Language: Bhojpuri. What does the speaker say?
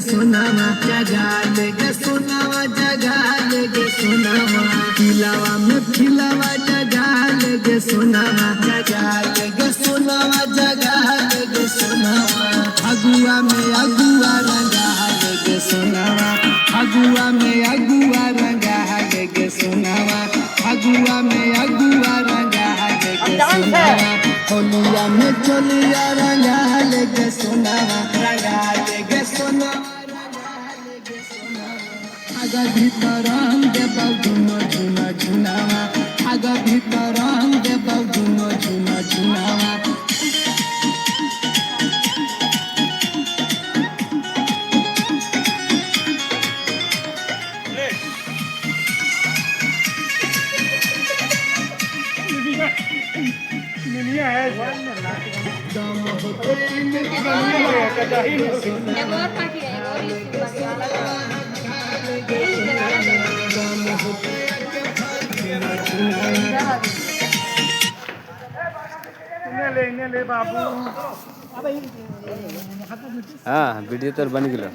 सोनावा जगा लेगे सोनावा जगा लेगे सोनावा खिलावा में खिलावा जगा लेगे सोनावा जगा लेगे सोनावा जगा लेगे सोनावा अगुआ में अगुआ रंगा लेगे सोनावा अगुआ में अगुआ रंगा लेगे सोनावा अगुआ में अगुआ रंगा लेगे सोनावा होलिया में चोलिया रंगा लेगे सोनावा रंगा लेगे सोनावा आगा भीतर देबौ दुनो झुना झुनावा आगा भीतर देबौ दुनो झुना झुनावा हाँ वीडियो तो बन गया।